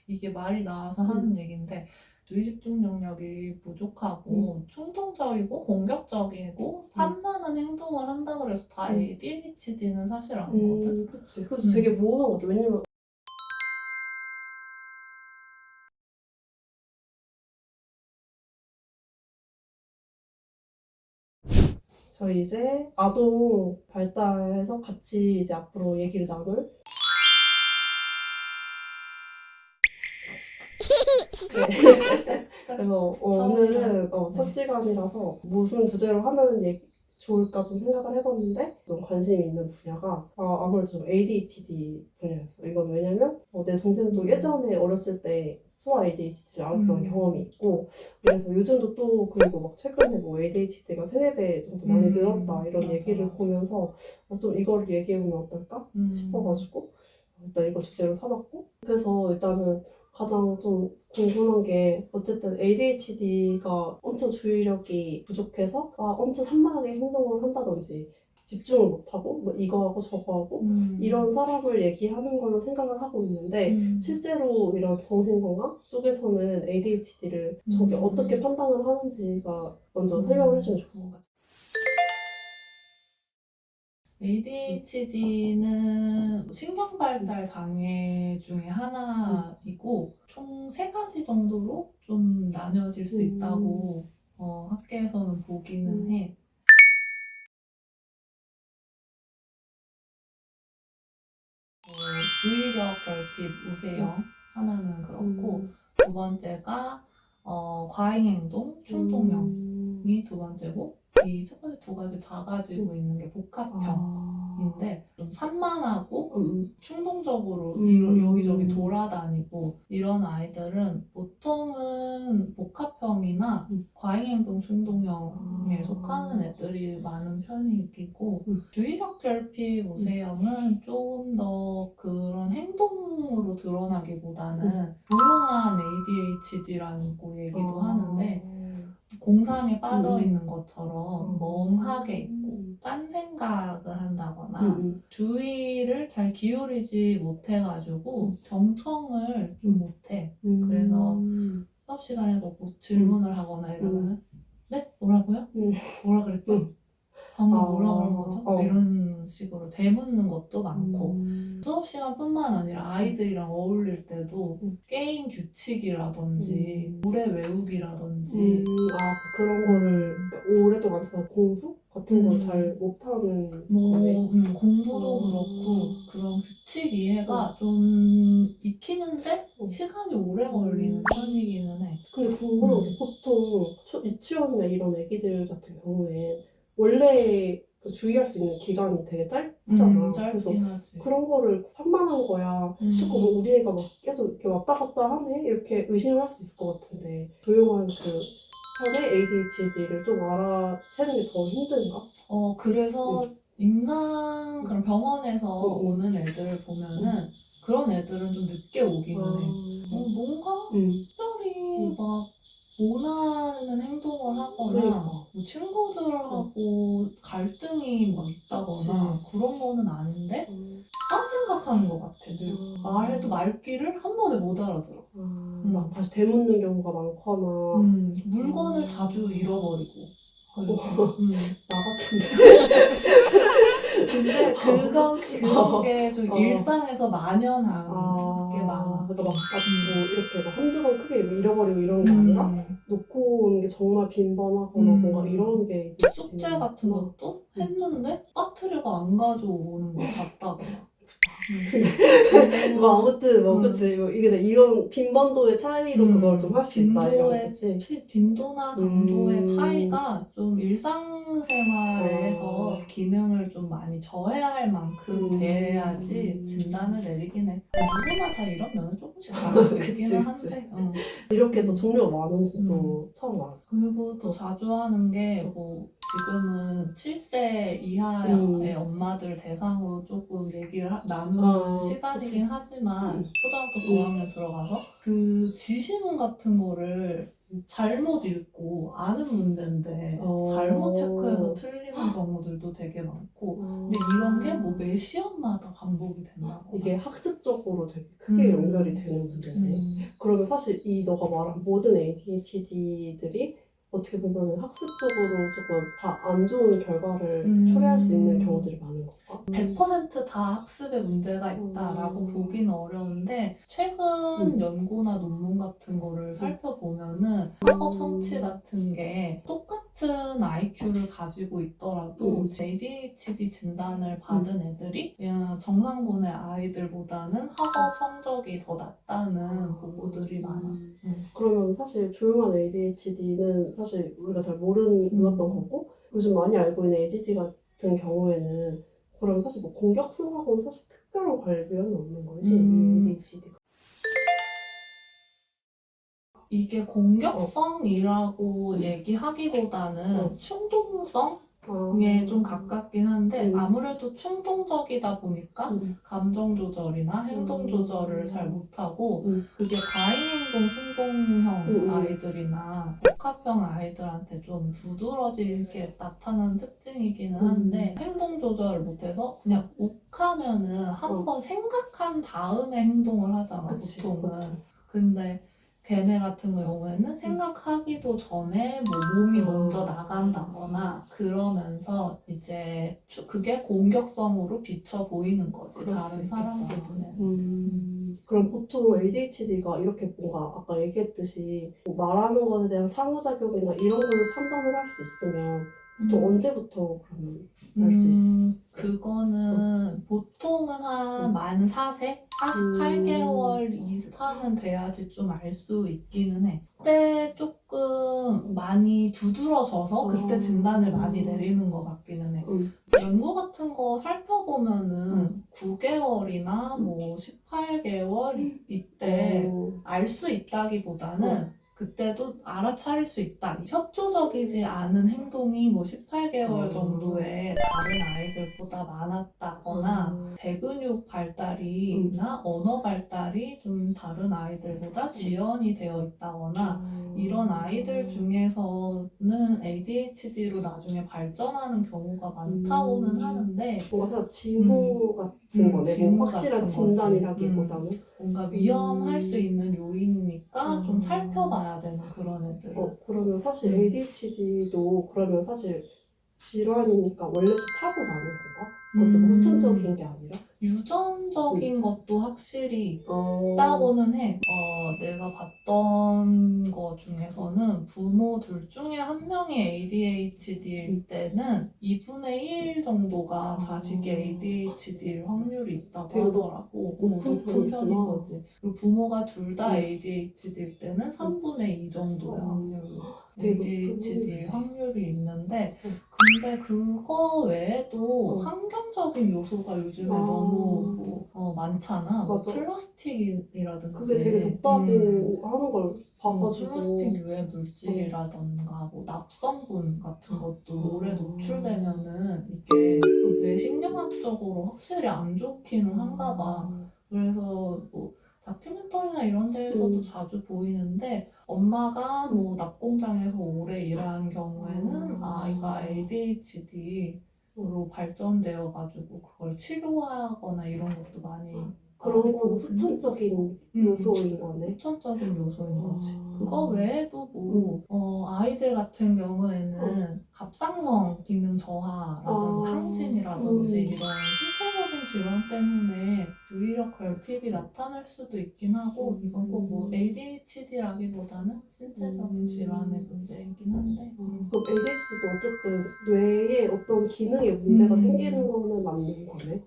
이게 말이 나와서 하는 얘기인데 주의 집중 능력이 부족하고 충동적이고 공격적이고 산만한 행동을 한다 그래서 다 ADHD는 사실 아니거든. 그치. 그래서 되게 모호한 것 같아. 왜냐면 저희 이제 아동 발달해서 같이 이제 앞으로 얘기를 나눌 그래서 오늘은 첫 시간이라서 무슨 주제로 하면 좋을까 좀 생각을 해봤는데 좀 관심이 있는 분야가 아무래도 좀 ADHD 분야였어. 이건 왜냐면 내 동생도 예전에 어렸을 때 소아 ADHD를 앓았던 경험이 있고 그래서 요즘도 또 그리고 막 최근에 뭐 ADHD가 3-4배 정도 많이 늘었다 이런 맞아, 얘기를 맞아. 보면서 좀 이거를 얘기해보면 어떨까 싶어가지고 일단 이거 주제로 삼았고 그래서 일단은 가장 좀 궁금한 게 어쨌든 ADHD가 엄청 주의력이 부족해서 엄청 산만하게 행동을 한다든지 집중을 못하고 뭐 이거 하고 저거 하고 이런 사람을 얘기하는 걸로 생각을 하고 있는데 실제로 이런 정신건강 쪽에서는 ADHD를 저게 어떻게 판단을 하는지가 먼저 설명을 해주면 좋을 것 같아요. ADHD는 신경발달 장애 중에 하나이고 총 3가지 정도로 좀 나뉘어질 수 있다고 학계에서는 보기는 해. 주의력 결핍 우세형 하나는 그렇고 두 번째가 과잉행동 충동형이 두 번째고 이 첫 번째 두 가지 다 가지고 있는 게 복합형인데 좀 산만하고 충동적으로 여기저기 돌아다니고 이런 아이들은 보통은 복합형이나 과잉행동 충동형에 속하는 애들이 많은 편이고 주의력 결핍 우세형은 조금 더 그런 행동으로 드러나기보다는 조용한 ADHD라고 얘기도 하는데 공상에 빠져 있는 것처럼 멍하게 있고 딴 생각을 한다거나 주의를 잘 기울이지 못해가지고 경청을 좀 못해. 그래서 수업 시간에 뭐 질문을 하거나 이러면 네? 뭐라고요? 뭐라 그랬죠? 방금 뭐라 그런 거죠? 이런 식으로 되묻는 것도 많고 수업 시간뿐만 아니라 아이들이랑 어울릴 때도 게임 규칙이라든지 노래 외우기라든지 그런 거를 오랫동안 공부 같은 걸 잘 못하는 공부도 그렇고 그런 규칙 이해가 좀 익히는데 시간이 오래 걸리는 편이기는 해. 근데 궁금한 게 보통 유치원이나 이런 애기들 같은 경우에 원래 주의할 수 있는 기간이 되게 짧잖아. 그래서 하지. 그런 거를 산만한 거야. 조금 우리 애가 막 계속 이렇게 왔다 갔다 하네? 이렇게 의심을 할 수 있을 것 같은데 조용한 편의 ADHD를 좀 알아채는 게 더 힘든가? 그래서 임상 그런 병원에서 오는 애들을 보면은 그런 애들은 좀 늦게 오기는 해. 뭔가 특별히 막 원하는 행동을 하거나 뭐 친구들하고 갈등이 막 있다거나 그런 거는 아닌데 딴 생각하는 것 같아. 말해도 말귀를 한 번에 못 알아들어. 막 다시 되묻는 경우가 많거나 물건을 자주 잃어버리고 나 같은데 근데 그런 게 좀 일상에서 만연한 게 많아. 그러니까 막 뭐 이렇게 막 한두 번 크게 잃어버리고 이런 게 아니라 놓고 오는 게 정말 빈번하거나 뭔가 이런 게 숙제 같은 것도 했는데 배터리가 안 가져오는 거 잤다거나. 뭐 아무튼 뭐 그치 뭐 이게 이런 빈번도의 차이로 그걸 좀 할 수 있다 이런 거지. 빈도나 강도의 차이가 좀 일상생활에서 기능을 좀 많이 저해할 만큼 돼야지 진단을 내리긴 해. 누구나 다 이런 면은 조금씩 가지고 있기는 한데 이렇게 또 종류가 많은지 또 처음 알았어. 그리고 또 자주 하는 게 뭐 지금은 7세 이하의 엄마들 대상으로 조금 얘기를 나누는 시간이긴 그치. 하지만 초등학교 고학년 들어가서 그 지시문 같은 거를 잘못 읽고 아는 문제인데 잘못 체크해서 틀리는 경우들도 되게 많고 근데 이런 게 뭐 매 시험마다 반복이 된다거나 이게 학습적으로 되게 크게 연결이 되는 문제네. 그러면 사실 이 너가 말한 모든 ADHD들이 어떻게 보면 학습적으로 조금 다 안 좋은 결과를 초래할 수 있는 경우들이 많은 건가? 100%다 학습에 문제가 있다라고 보기는 어려운데 최근 연구나 논문 같은 거를 살펴보면은 학업 성취 같은 게 똑같은 IQ를 가지고 있더라도 ADHD 진단을 받은 애들이 그냥 정상군의 아이들보다는 학업 성적이 더 낮다는 보고들이 많아. 그러면 사실 조용한 ADHD는 사실 우리가 잘 몰랐던 거고 요즘 많이 알고 있는 ADHD 같은 경우에는 그럼 사실 뭐 공격성하고는 사실 특별한 관련은 없는 거지 ADHD가. 이게 공격성이라고 얘기하기보다는 충동성? 에 좀 가깝긴 한데 아무래도 충동적이다 보니까 감정 조절이나 행동 조절을 잘 못하고 그게 과잉 행동 충동형 아이들이나 복합형 아이들한테 좀 두드러지게 나타나는 특징이기는 한데 행동 조절을 못해서 그냥 욱하면은 한번 생각한 다음에 행동을 하잖아. 그치, 보통은. 근데 걔네 같은 경우에는 생각하기도 전에 뭐 몸이 먼저 나간다거나 그러면서 이제 그게 공격성으로 비쳐 보이는 거지 다른 사람들 눈에는. 그럼 보통 ADHD가 이렇게 뭔가 아까 얘기했듯이 뭐 말하는 것에 대한 상호작용이나 이런 걸로 판단을 할 수 있으면 보통 언제부터 그러면 알 수 있어? 그거는 보통은 한 만 4세? 48개월 이상은 돼야지 좀 알 수 있기는 해. 그때 조금 많이 두드러져서 그때 진단을 많이 내리는 것 같기는 해. 연구 같은 거 살펴보면은 9개월이나 뭐 18개월 이때 알 수 있다기보다는 그때도 알아차릴 수 있다. 협조적이지 않은 행동이 뭐 18개월 정도에 다른 아이들보다 많았다거나 대근육 발달이나 언어 발달이 좀 다른 아이들보다 지연이 되어 있다거나 이런 아이들 중에서는 ADHD로 나중에 발전하는 경우가 많다고는 하는데 뭔가 징후 같은 거네. 뭐 확실한 같은 진단이라기보다는 뭔가 위험할 수 있는 요인이니까 좀 살펴봐야 되는 그런 애들. 그러면 사실 ADHD도 그러면 사실 질환이니까 원래도 타고나는 건가? 그것도 뭐 후천적인 게 아니라? 유전적인 것도 확실히 있다고는 해. 내가 봤던 거 중에서는 부모 둘 중에 한 명이 ADHD일 때는 2분의 1 정도가 자식이 ADHD일 확률이 있다고 하더라고. 높은 편인 거지. 그리고 부모가 둘 다 ADHD일 때는 3분의 2 정도의 확률로 ADHD일 확률이 있는데 근데 그거 외에도 환경적인 요소가 요즘에 너무 많잖아. 뭐 플라스틱이라든지 그게 되게 높다고 하는 걸 봐가지고 플라스틱 유해 물질이라던가 뭐 납성분 같은 것도 오래 노출되면은 이게 뇌 신경학적으로 확실히 안 좋기는 한가 봐. 그래서 뭐 다큐멘터리나 이런 데에서도 자주 보이는데 엄마가 뭐 낙공장에서 오래 일한 경우에는 아이가 ADHD로 발전되어가지고 그걸 치료하거나 이런 것도 많이 그런 건 후천적인 요소인 거네. 후천적인 요소인 거지. 그거 외에도 뭐 아이들 같은 경우에는 갑상선 기능 저하라든지 항진이라든지 이런 신체적인 질환 때문에 주의력 결핍이 나타날 수도 있긴 하고 이건 꼭 뭐 ADHD라기보다는 신체적인 질환의 문제이긴 한데 그럼 ADHD도 어쨌든 뇌에 어떤 기능에 문제가 생기는 거는 맞는 거네?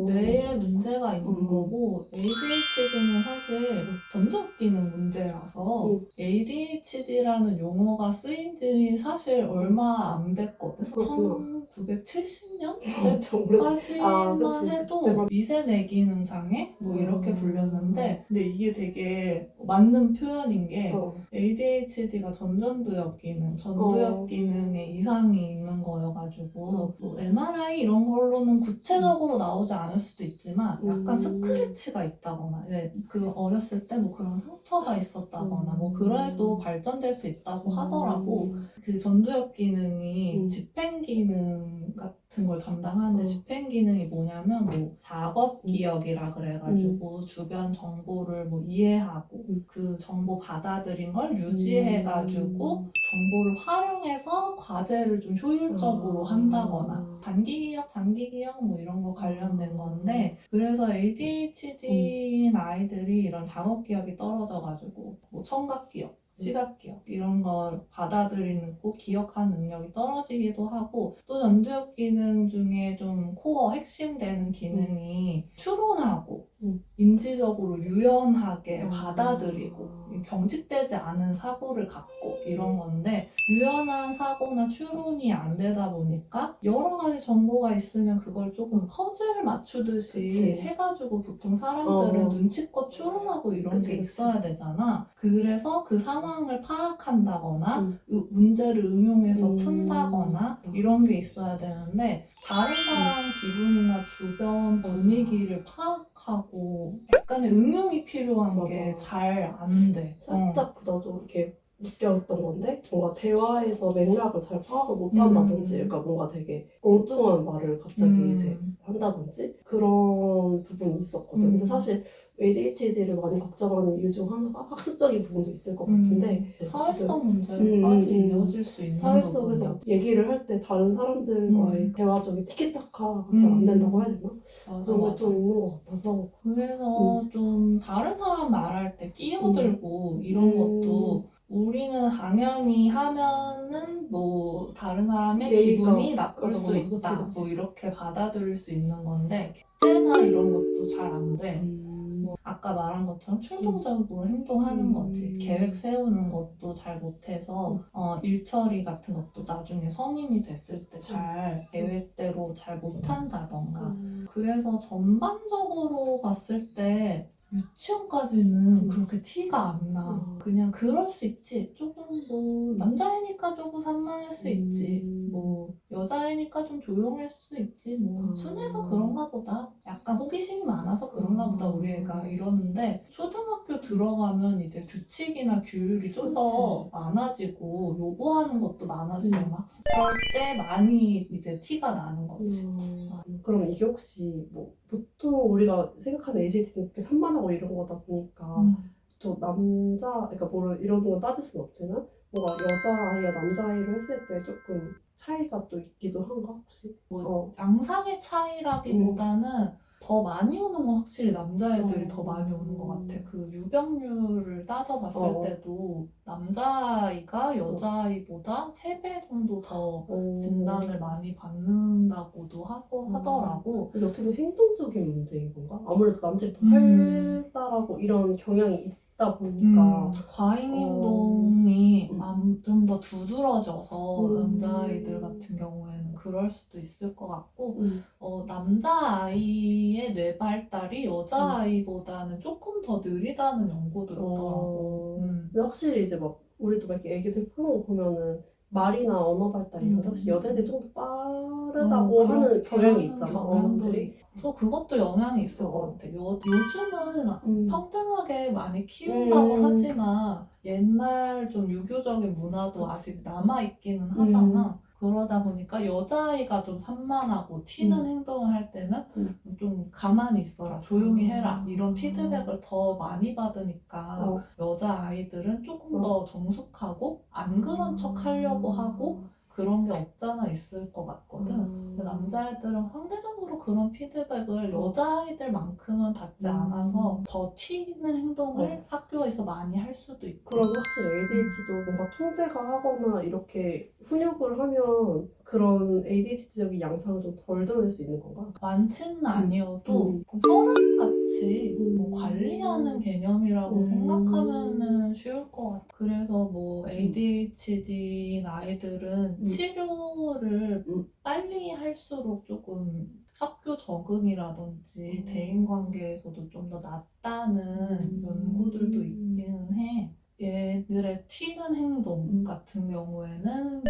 뇌에 문제가 있는 거고 ADHD는 사실 전두엽 기능 문제라서 한국에서 ADHD라는 용어가 쓰인 지 사실 얼마 안 됐거든. 그렇구나. 1970년? 엄청 오래된. 까지만 그치. 해도 그때만. 미세뇌 기능 장애? 뭐 이렇게 불렸는데 근데 이게 되게 맞는 표현인 게 ADHD가 전두엽 기능, 전두엽 기능에 이상이 있는 거여가지고 뭐 MRI 이런 걸로는 구체적으로 나오지 않을 수도 있지만 약간 스크래치가 있다거나 그 어렸을 때 뭐 그런 상처가 있었다거나 뭐 그래도 발전될 수 있다고 하더라고. 그 전두엽 기능이 집행 기능 같은 걸 담당하는데 집행 기능이 뭐냐면 뭐 작업 기억이라 그래가지고 주변 정보를 뭐 이해하고 그 정보 받아들인 걸 유지해가지고 정보를 활용해서 과제를 좀 효율적으로 한다거나 단기 기억, 장기 기억 뭐 이런 거 관련된 건데 그래서 ADHD인 아이들이 이런 작업 기억이 떨어져가지고 뭐 청각 기억 시각 기억 이런 걸 받아들이고 기억하는 능력이 떨어지기도 하고 또 전두엽 기능 중에 좀 코어 핵심 되는 기능이 추론하고 인지적으로 유연하게 받아들이고 경직되지 않은 사고를 갖고 이런 건데 유연한 사고나 추론이 안 되다 보니까 여러 가지 정보가 있으면 그걸 조금 퍼즐 맞추듯이 그치. 해가지고 보통 사람들은 눈치껏 추론하고 이런 게 있어야 되잖아. 그래서 그 상황을 파악한다거나 문제를 응용해서 푼다거나 이런 게 있어야 되는데 다른 사람 기분이나 주변 분위기를 파악하고 약간의 응용이 필요한 게 잘 안 돼. 살짝 나도 이렇게 느꼈던 건데 뭔가 대화에서 맥락을 잘 파악을 못한다든지 그러니까 뭔가 되게 엉뚱한 말을 갑자기 이제 한다든지 그런 부분이 있었거든. 근데 사실 ADHD를 많이 걱정하는 이유 중 하나가 학습적인 부분도 있을 것 같은데 사회성 문제까지 이어질 수 있는 사회 부분이야. 속에서 얘기를 할 때 다른 사람들과의 대화적인 티키타카가 잘 안 된다고 해야 되나? 그런 게 좀 있는 것 같아서 그래서 좀 다른 사람 말할 때 끼어들고 이런 것도 우리는 당연히 하면은 뭐 다른 사람의 기분이 나쁠 수 있다 뭐 이렇게 받아들일 수 있는 건데 객체나 이런 것도 잘 안 돼. 뭐 아까 말한 것처럼 충동적으로 행동하는 거지. 계획 세우는 것도 잘 못해서 일처리 같은 것도 나중에 성인이 됐을 때 잘 계획대로 잘 못한다던가. 그래서 전반적으로 봤을 때 유치원까지는 그렇게 티가 안 나. 그냥 그럴 수 있지. 조금 뭐 남자애니까 조금 산만할 수 있지. 뭐 여자애니까 좀 조용할 수 있지. 뭐 순해서 그런가 보다. 약간 호기심이 많아서 그런가 보다 우리 애가 이러는데 초등학교 들어가면 이제 규칙이나 규율이 좀 더 많아지고 요구하는 것도 많아지잖아. 그럴 때 많이 이제 티가 나는 거지. 그럼 이게 혹시 뭐 보통 우리가 생각하는 ADHD는 이렇게 산만하고 이런 거다 보니까 또 남자, 그러니까 뭐 이런 거 따질 수는 없지만 뭔가 여자아이와 남자아이를 했을 때 조금 차이가 또 있기도 한가 혹시? 양상의 차이라기보다는 더 많이 오는 건 확실히 남자애들이 더 많이 오는 것 같아. 그 유병률을 따져봤을 때도 남자아이가 여자아이보다 3배 정도 더 진단을 많이 받는다고도 하더라고. 근데 어떻게 보면 행동적인 문제인 건가? 아무래도 남자들이 더 활달하고 이런 경향이 있다 보니까 과잉 행동이 좀 더 두드러져서 남자아이들 같은 경우에는 그럴 수도 있을 것 같고 남자아이의 뇌 발달이 여자아이보다는 조금 더 느리다는 연구도 있더라고. 근데 확실히 이제 막 우리도 막 이렇게 애기들 푸는 거 보면은 말이나 언어 발달 이런 게 확실히 여자애들이 좀 더 빠르다고 하는 경향이 있잖아. 경향들이. 그것도 영향이 있을 것 같아. 요즘은 평등하게 많이 키운다고 하지만 옛날 좀 유교적인 문화도 아직 남아있기는 하잖아. 그러다 보니까 여자아이가 좀 산만하고 튀는 행동을 할 때는 좀 가만히 있어라, 조용히 해라 이런 피드백을 더 많이 받으니까 여자아이들은 조금 더 정숙하고 안 그런 척 하려고 하고 그런 게 없잖아 있을 것 같거든. 근데 남자애들은 상대적으로 그런 피드백을 여자아이들만큼은 받지 않아서 더 튀는 행동을 학교에서 많이 할 수도 있고. 그럼 확실히 ADHD도 뭔가 통제가 하거나 이렇게 훈육을 하면 그런 ADHD적인 양상을 좀 덜 드러낼 수 있는 건가? 많지는 아니어도 혈압같이 뭐 관리하는 개념이라고 음. 생각하면은 쉬울 것 같아. 그래서 뭐 ADHD인 아이들은 치료를 빨리 할수록 조금 학교 적응이라든지 대인관계에서도 좀 더 낫다는 연구들도 있기는 해. 얘들의 튀는 행동 같은 경우에는 뭐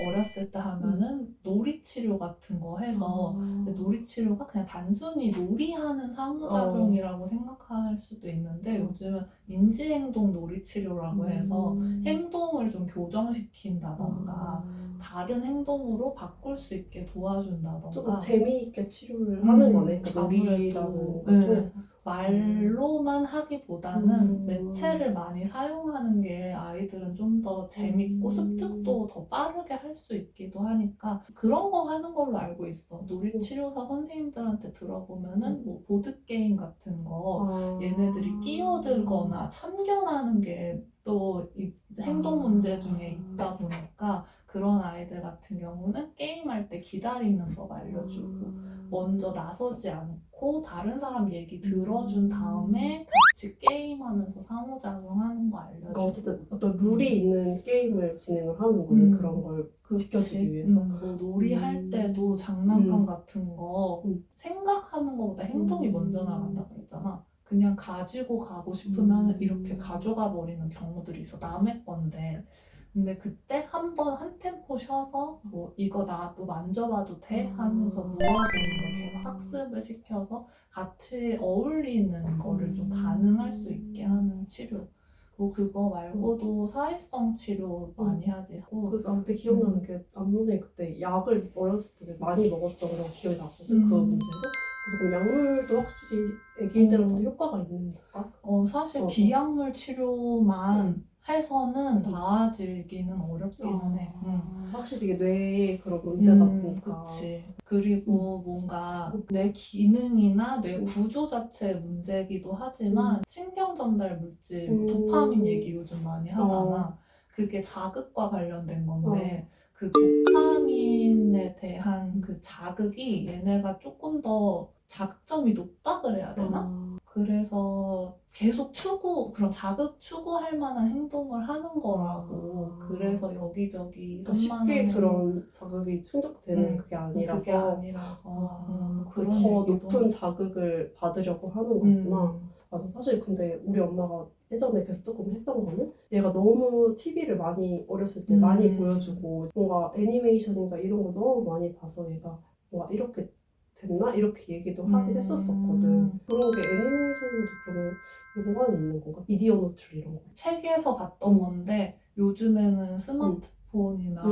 어렸을 때 하면은 놀이 치료 같은 거 해서 근데 놀이 치료가 그냥 단순히 놀이하는 상호작용이라고 생각할 수도 있는데 요즘은 인지행동 놀이 치료라고 해서 행동을 좀 교정시킨다던가 다른 행동으로 바꿀 수 있게 도와준다던가 조금 재미있게 치료를 하는 거네. 그 놀이라는 아무래도 걸 통해서. 말로만 하기보다는 매체를 많이 사용하는 게 아이들은 좀 더 재밌고 습득도 더 빠르게 할 수 있기도 하니까 그런 거 하는 걸로 알고 있어. 놀이치료사 선생님들한테 들어보면은 뭐 보드게임 같은 거 얘네들이 끼어들거나 참견하는 게 또 이 행동 문제 중에 있다 보니까 그런 아이들 같은 경우는 게임할 때 기다리는 법 알려주고 먼저 나서지 않고 다른 사람 얘기 들어준 다음에 같이 게임하면서 상호작용하는 거 알려주고 그러니까 어쨌든 어떤 룰이 있는 게임을 진행을 하는 거네. 그런 걸 지켜주기 위해서. 뭐 놀이할 때도 장난감 같은 거 생각하는 것보다 행동이 먼저 나간다 그랬잖아. 그냥 가지고 가고 싶으면 이렇게 가져가 버리는 경우들이 있어. 남의 건데. 근데 그때 한 템포 쉬어서 뭐 이거 나도 만져봐도 돼? 하면서 물어보는 걸 계속 학습을 시켜서 같이 어울리는 거를 좀 가능할 수 있게 하는 치료. 뭐 그거 말고도 사회성 치료 많이 하지. 나 그때 기억나는 게 남동생이 그때 약을 어렸을 때 많이 먹었던 거 기억이 나거든. 그 문제로. 그래서 그 약물도 확실히 애기들한테 효과가 있는 건가? 사실 비약물 치료만 해서는 나아지기는 어렵기는 해. 확실히 이게 뇌에 그런 문제다 보니까. 그치. 그리고 뭔가 뇌 기능이나 뇌 구조 자체의 문제이기도 하지만 신경 전달 물질, 뭐 도파민 얘기 요즘 많이 하잖아. 그게 자극과 관련된 건데 그 도파민에 대한 그 자극이 얘네가 조금 더 자극점이 높다 그래야 되나? 그래서 계속 그런 자극 추구할 만한 행동을 하는 거라고. 그래서 여기저기 그러니까 쉽게 그런 자극이 충족되는 그게 아니라서. 그게 아니라서. 그런 더 높은 자극을 받으려고 하는 거구나. 맞아. 사실 근데 우리 엄마가 예전에 계속 조금 했던 거는 얘가 너무 TV를 많이 어렸을 때 많이 보여주고 뭔가 애니메이션인가 이런 거 너무 많이 봐서 얘가 뭔가 이렇게 됐나? 이렇게 얘기도 하긴 했었었거든. 그런 게 애니메이션도 그러면 연관이 있는 건가? 미디어 노출 이런 거. 책에서 봤던 건데 요즘에는 스마트폰이나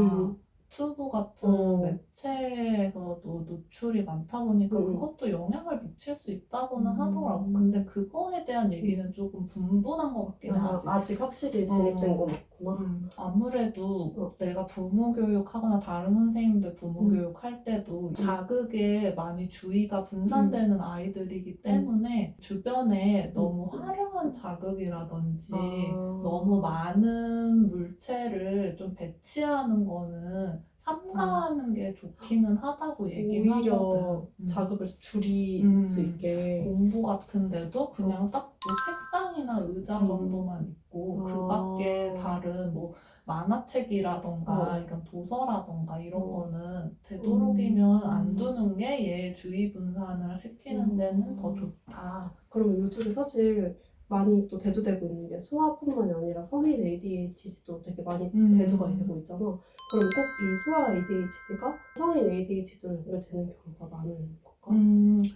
유튜브 같은 매체에서도 노출이 많다 보니까 그것도 영향을 미칠 수 있다고는 하더라고. 근데 그거에 대한 얘기는 조금 분분한 것 같긴 하지. 아직 확실히 정립된 건 없구나. 아무래도 내가 부모 교육하거나 다른 선생님들 부모 교육할 때도 자극에 많이 주의가 분산되는 아이들이기 때문에 주변에 너무 화려한 자극이라든지 너무 많은 물체를 좀 배치하는 거는 삼가하는 게 좋기는 하다고 얘기를 하거든. 오히려 자극을 줄일 수 있게. 공부 같은데도 그냥 딱 뭐 책상이나 의자 정도만 있고 그 밖에 다른 뭐 만화책이라던가 이런 도서라던가 이런 거는 되도록이면 안 두는 게 얘 주의 분산을 시키는 데는 더 좋다. 그러면 요즘에 사실 많이 또 대두되고 있는 게 소아뿐만이 아니라 성인 ADHD도 되게 많이 대두가 되고 있잖아. 그럼 꼭 이 소아 ADHD가 성인 ADHD로 연결되는 경우가 많은 건가?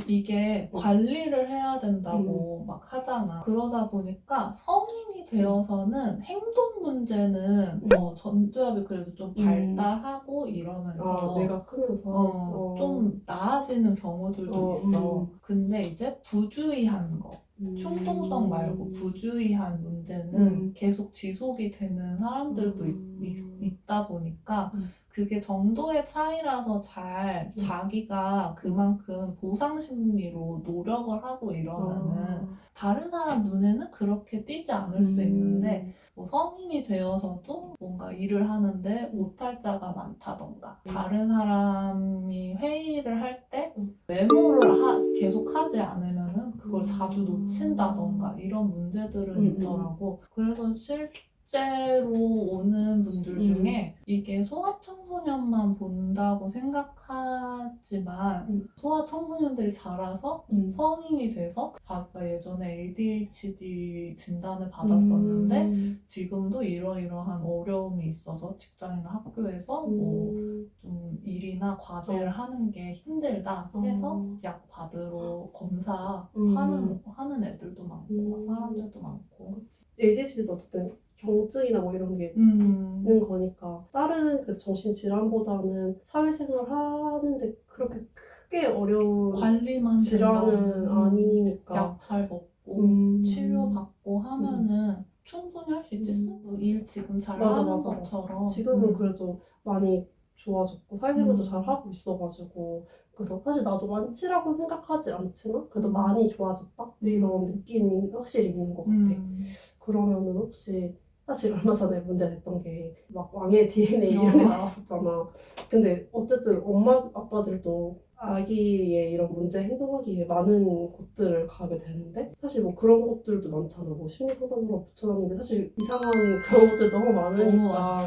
이게 관리를 해야 된다고 막 하잖아. 그러다 보니까 성인이 되어서는 행동 문제는 전두엽이 그래도 좀 발달하고 이러면서 뇌가 크면서 좀 나아지는 경우들도 있어. 근데 이제 부주의한 거. 충동성 말고 부주의한 문제는 계속 지속이 되는 사람들도 있다 보니까 그게 정도의 차이라서 잘 자기가 그만큼 보상 심리로 노력을 하고 이러면은 다른 사람 눈에는 그렇게 띄지 않을 수 있는데 뭐 성인이 되어서도 뭔가 일을 하는데 오탈자가 많다던가 다른 사람이 회의를 할 때 메모를 계속 하지 않으면은 그걸 자주 놓친다던가 이런 문제들은 있더라고. 그래서 실제로 오는 분들 중에 이게 소아청소년만 본다고 생각하지만 소아청소년들이 자라서 성인이 돼서 자기가 예전에 ADHD 진단을 받았었는데 지금도 이러이러한 어려움이 있어서 직장이나 학교에서 뭐 좀 일이나 과제를 하는 게 힘들다 해서 약 받으러 검사하는 애들도 많고 사람들도 많고. ADHD도 어쨌든 경증이나 뭐 이런 게 있는 거니까 다른 그 정신질환보다는 사회생활 하는데 그렇게 크게 어려운 관리만 질환은 아니니까 약 잘 먹고 치료받고 하면은 충분히 할 수 있지. 일 지금 잘 하는 것처럼. 지금은 그래도 많이 좋아졌고 사회생활도 잘 하고 있어가지고 그래서 사실 나도 완치라고 생각하지 않지만 그래도 많이 좋아졌다 이런 느낌이 확실히 있는 것 같아. 그러면은 혹시 사실 얼마 전에 문제 됐던 게 막 왕의 DNA 이런 게 나왔었잖아. 근데 어쨌든 엄마 아빠들도 아기의 이런 문제 행동하기에 많은 곳들을 가게 되는데 사실 뭐 그런 곳들도 많잖아. 뭐 심리상담으로 붙여놨는데 사실 이상한 그런 것들 너무 많으니까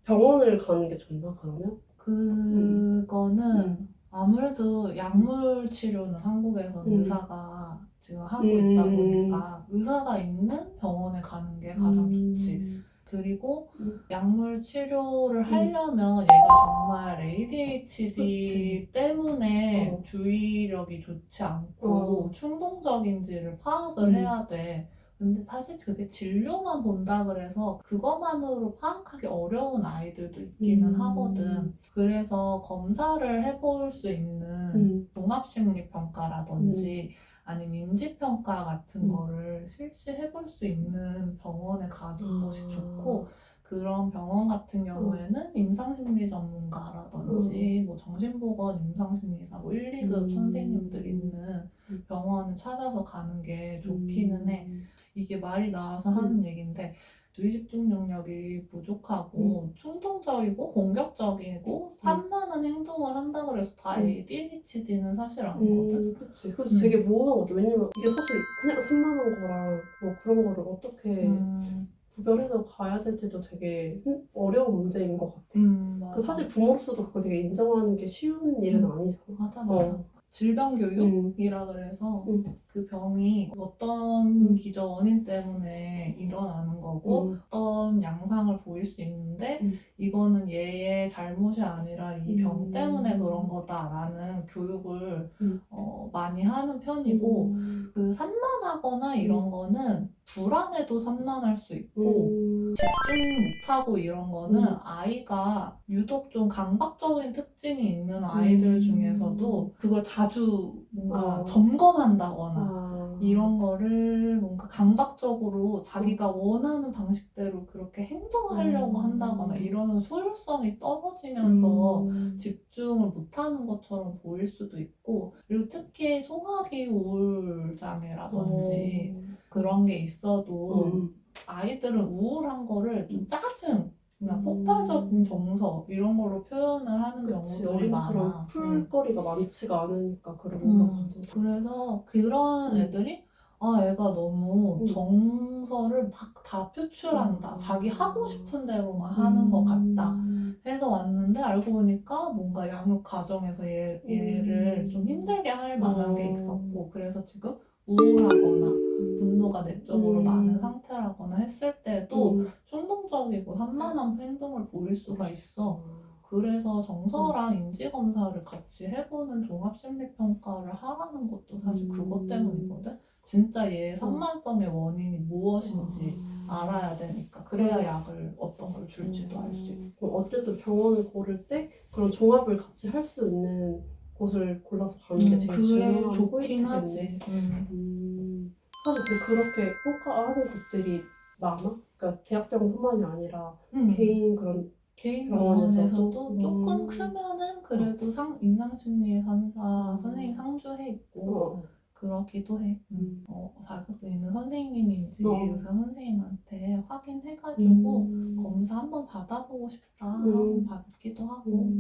병원을 가는 게 좋나 그러면? 그거는 아무래도 약물 치료는 한국에서는 의사가 지금 하고 있다 보니까 의사가 있는 병원에 가는 게 가장 좋지. 그리고 약물 치료를 하려면 얘가 정말 ADHD 때문에 주의력이 좋지 않고 충동적인지를 파악을 해야 돼. 근데 사실 그게 진료만 본다 그래서 그것만으로 파악하기 어려운 아이들도 있기는 하거든. 그래서 검사를 해볼 수 있는 종합심리평가라든지 아니면 인지평가 같은 거를 실시해볼 수 있는 병원에 가는 것이 좋고 그런 병원 같은 경우에는 임상심리 전문가라든지 뭐 정신보건 임상심리사 뭐 1, 2급 선생님들 있는 병원을 찾아서 가는 게 좋기는 해. 이게 말이 나와서 하는 얘기인데 주의집중 능력이 부족하고 충동적이고 공격적이고 산만한 행동을 한다 그래서 다 ADHD는 사실 아니거든. 그치. 그래서 되게 모호한 것 같아. 왜냐면 이게 사실 그냥 산만한 거랑 뭐 그런 거를 어떻게 구별해서 가야 될지도 되게 어려운 문제인 것 같아. 그 사실 부모로서도 그거 되게 인정하는 게 쉬운 일은 아니잖아. 맞아. 질병 교육이라 그래서 그 병이 어떤 기저 원인 때문에 일어나는 거고 어떤 양상을 보일 수 있는데 이거는 얘의 잘못이 아니라 이 병 때문에 그런 거다라는 교육을 많이 하는 편이고 그 산만하거나 이런 거는 불안해도 산만할 수 있고 집중 못하고 이런 거는 아이가 유독 좀 강박적인 특징이 있는 아이들 중에서도 그걸 자주 뭔가 점검한다거나 이런 거를 뭔가 강박적으로 자기가 원하는 방식대로 그렇게 행동하려고 한다거나 이러면 소율성이 떨어지면서 집중을 못하는 것처럼 보일 수도 있고 그리고 특히 소화기 우울장애라든지 그런 게 있어도 아이들은 우울한 거를 좀 짜증, 그냥 폭발적인 정서 이런 걸로 표현을 하는 경우들이 많아. 풀거리가 많지가 않으니까 그런 거 그래서 그런 애들이 애가 너무 정서를 막 다 표출한다. 자기 하고 싶은 대로만 하는 것 같다. 해서 왔는데 알고 보니까 뭔가 양육 과정에서 얘를 좀 힘들게 할 만한 게 있었고 그래서 지금 우울하거나 분노가 내적으로 많은 상태라거나 했을 때도 충동적이고 산만한 행동을 보일 수가 있어. 그래서 정서랑 인지검사를 같이 해보는 종합심리평가를 하라는 것도 사실 그것 때문이거든. 진짜 얘의 산만성의 원인이 무엇인지 알아야 되니까. 그래야 약을 어떤 걸 줄지도 알 수 있고. 어쨌든 병원을 고를 때 그런 종합을 같이 할 수 있는 곳을 골라서 가는 게 제일 중요한 좋긴 하지. 사실 그렇게 평가하는 곳들이 많아? 그러니까 대학병원뿐만이 아니라 개인 병원에서도? 병원에서도 조금 크면은 그래도 임상심리 선사 선생님 상주해 있고 그렇기도 해. 자격증 있는 선생님인지 의사 선생님한테 확인해가지고 검사 한번 받아보고 싶다 하면 받기도 하고.